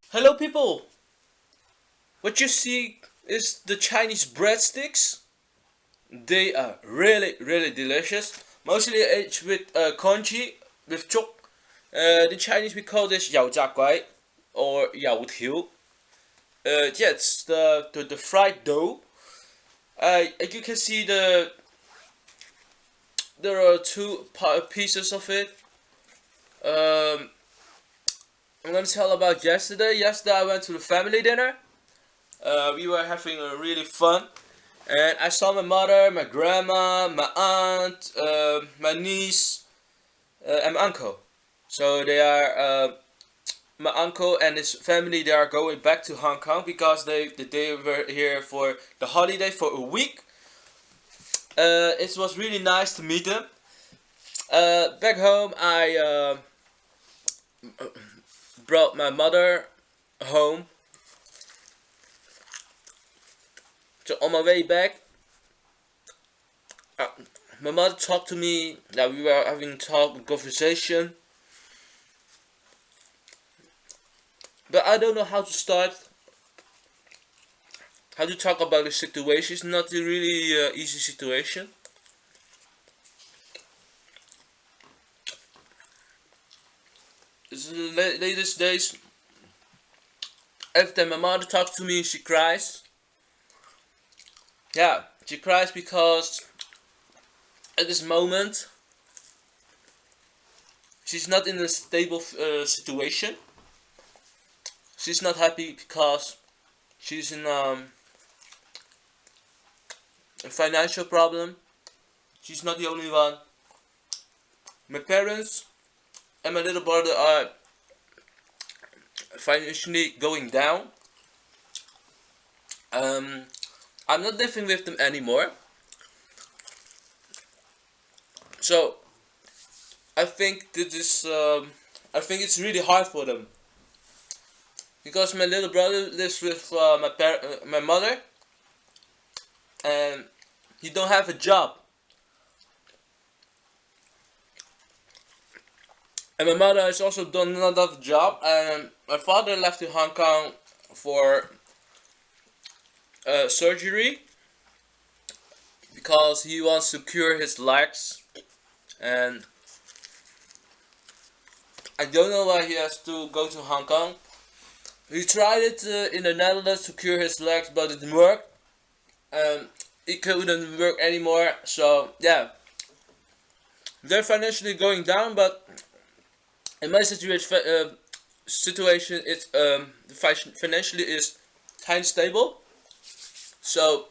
Hello people! What you see is the Chinese breadsticks. They are really delicious. Mostly aged with congee, with chok. The Chinese we call this yao jia guai or yao tiu. Yeah, it's the fried dough. As you can see, there are two pieces of it. Um, I'm gonna tell about yesterday. Yesterday I went to the family dinner. We were having a really fun. And I saw my mother, my grandma, my aunt, my niece, and my uncle. So they are my uncle and his family. They are going back to Hong Kong because they were here for the holiday for a week. It was really nice to meet them. Back home, I brought my mother home. So on my way back, uh, my mother talked to me. That we were having conversation. But I don't know how to start, how to talk about the situation. It's not a really easy situation. It's the latest days. Every time my mother talks to me, she cries. Yeah, she cries because at this moment she's not in a stable situation. She's not happy because she's in a financial problem. She's not the only one. My parents and my little brother are financially going down. Um, I'm not living with them anymore. So I think this is I think it's really hard for them because my little brother lives with my mother, and he don't have a job. And my mother has also done another job, and my father left to Hong Kong for surgery because he wants to cure his legs, and I don't know why he has to go to Hong Kong. He tried it in the Netherlands to cure his legs, but it didn't work, and it couldn't work anymore. So yeah, they're financially going down, but in my situation, it's financially is kind of stable. So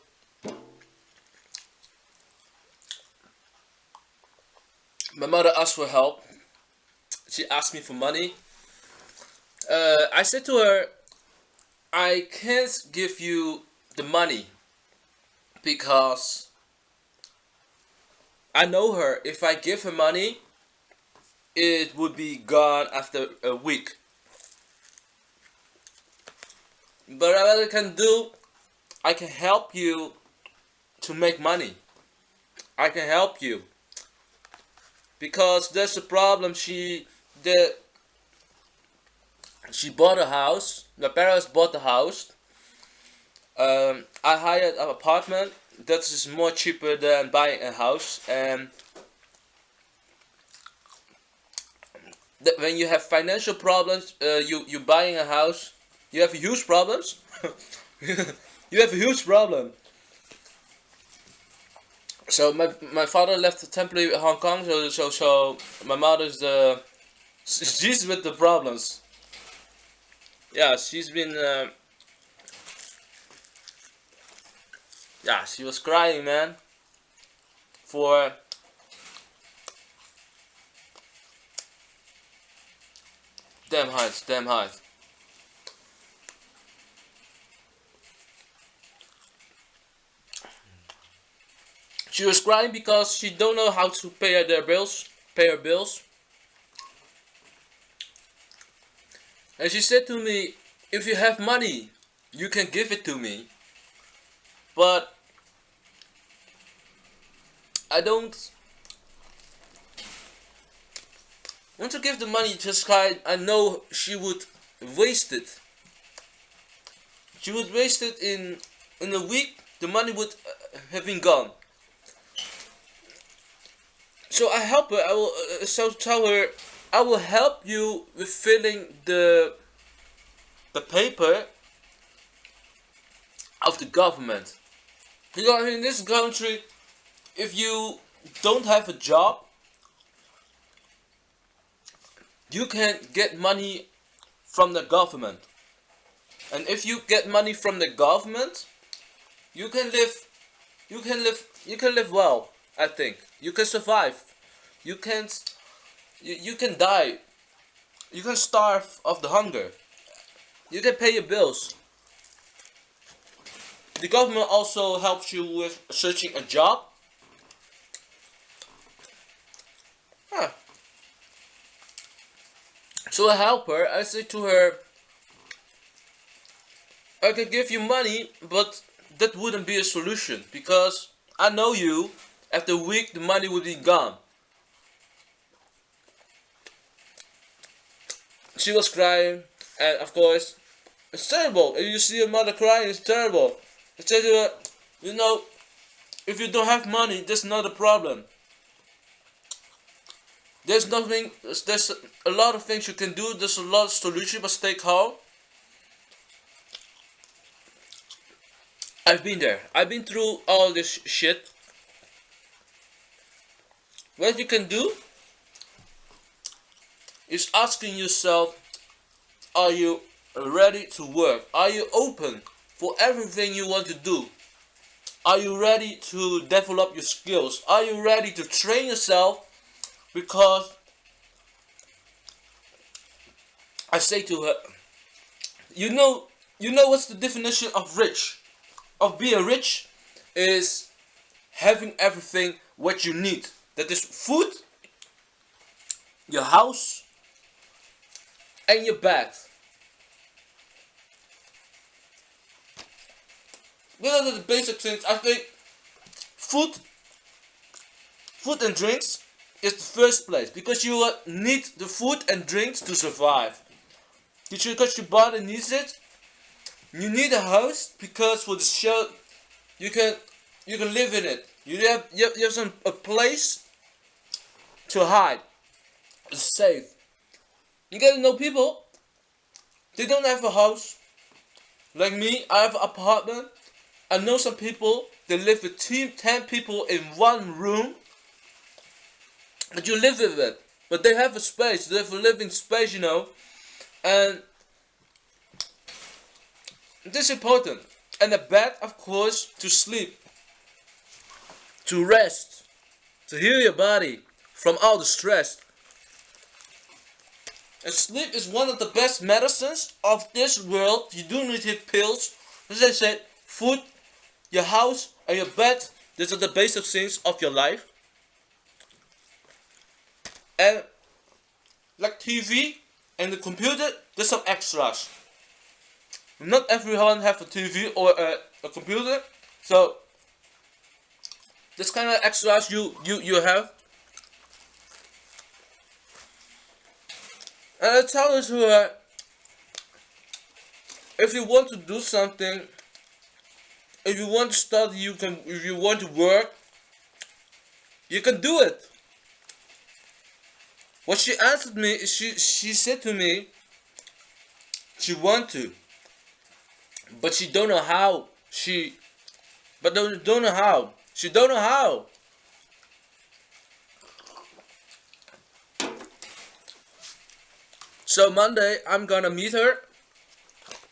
my mother asked for help. She asked me for money. I said to her, I can't give you the money because I know her. If I give her money, it would be gone after a week. But what I can do, I can help you to make money. I can help you because there's a problem. She bought a house. My parents bought the house. I hired an apartment that is more cheaper than buying a house, and when you have financial problems, you buying a house, you have huge problems. You have a huge problem. So my father left temporarily Hong Kong, so my mother's she's with the problems. Yeah, she's been yeah, she was crying, man, for damn height. She was crying because she don't know how to pay her bills. And she said to me, if you have money, you can give it to me. But I don't want to give the money just cause I know she would waste it. She would waste it in a week. The money would have been gone. So I help her. I will so tell her I will help you with filling the paper of the government. Because in this country, if you don't have a job, you can get money from the government. And if you get money from the government, you can live you can live well, I think. You can survive. You can die. You can starve of the hunger. You can pay your bills. The government also helps you with searching a job. Huh. So I help her. I say to her, I can give you money, but that wouldn't be a solution because I know you. After a week, the money would be gone. She was crying, and of course, it's terrible. If you see a mother crying, it's terrible. I said to her, you know, if you don't have money, that's not a problem. There's nothing. There's a lot of things you can do. There's a lot of solutions, but stay calm. I've been there. I've been through all this shit. What you can do is asking yourself, are you ready to work? Are you open for everything you want to do? Are you ready to develop your skills? Are you ready to train yourself? Because I say to her, you know what's the definition of rich? Of being rich is having everything what you need. That is food, your house, and your bed. These are the basic things. I think food and drinks is the first place because you need the food and drinks to survive. Because your body needs it. You need a house because for the show you can live in it. You have a place to hide. It's safe. You get to know people. They don't have a house. Like me, I have an apartment. I know some people. They live with 10 people in one room. But you live with it. But they have a space. They have a living space, you know. And this is important. And a bed, of course, to sleep. To rest. To heal your body from all the stress. And sleep is one of the best medicines of this world. You do not take pills. As I said, food, your house, and your bed. These are the basic things of your life. And like TV and the computer, there's some extras. Not everyone have a TV or a computer, so this kind of extras you have. And I tell her to her, if you want to do something, if you want to study, you can. If you want to work, you can do it. What she answered me is she said to me, she want to, but she don't know how. Don't know how. She don't know how. So Monday I'm gonna meet her.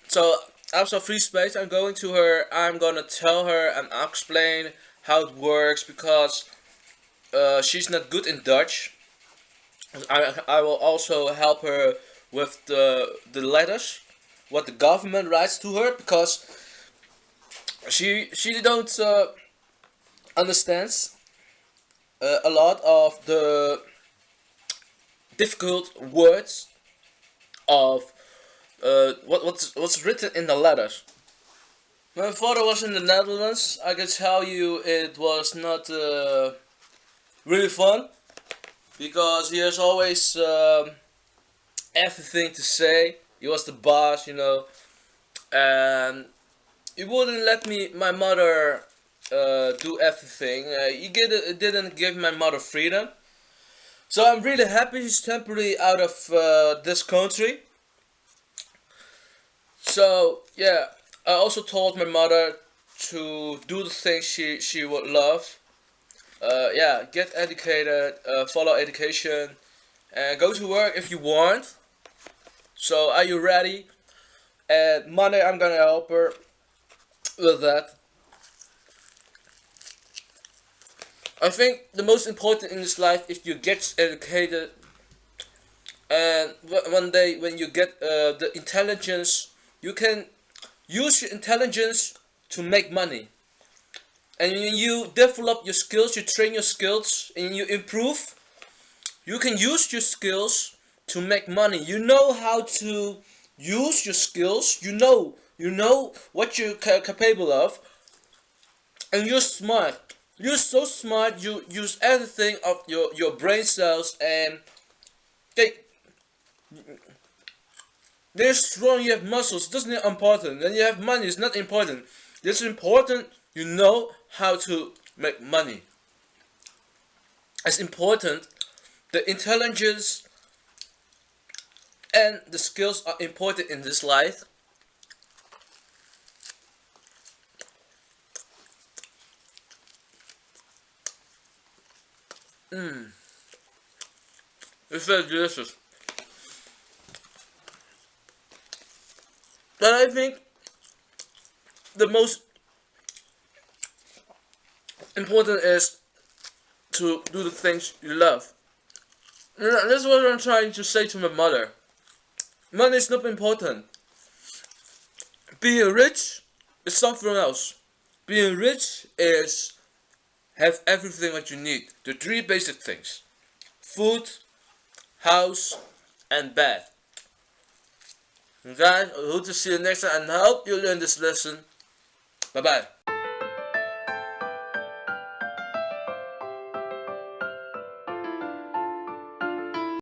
So after free space, I'm going to her. I'm gonna tell her and explain how it works because she's not good in Dutch. I will also help her with the letters, what the government writes to her, because she don't understands a lot of the difficult words of what's written in the letters. My father was in the Netherlands. I can tell you it was not really fun. Because he has always everything to say. He was the boss, you know. And he wouldn't let my mother do everything. Didn't give my mother freedom. So I'm really happy he's temporarily out of this country. So yeah, I also told my mother to do the things she would love. Yeah, get educated, follow education, and go to work if you want. So are you ready? And Monday I'm gonna help her with that. I think the most important in this life is you get educated, and one day when you get the intelligence, you can use your intelligence to make money. And when you develop your skills, you train your skills, and you improve, you can use your skills to make money. You know how to use your skills. You know what you're capable of, and you're smart. You're so smart. You use everything of your brain cells, and they they're strong. You have muscles. It doesn't important. When you have money, it's not important. It's important. You know how to make money. It's important. The intelligence and the skills are important in this life. It's very delicious. But I think the most important is to do the things you love. And that's what I'm trying to say to my mother. Money is not important. Being rich is something else. Being rich is have everything that you need. The three basic things: food, house, and bed. And guys, I hope to see you next time and I hope you learn this lesson. Bye bye.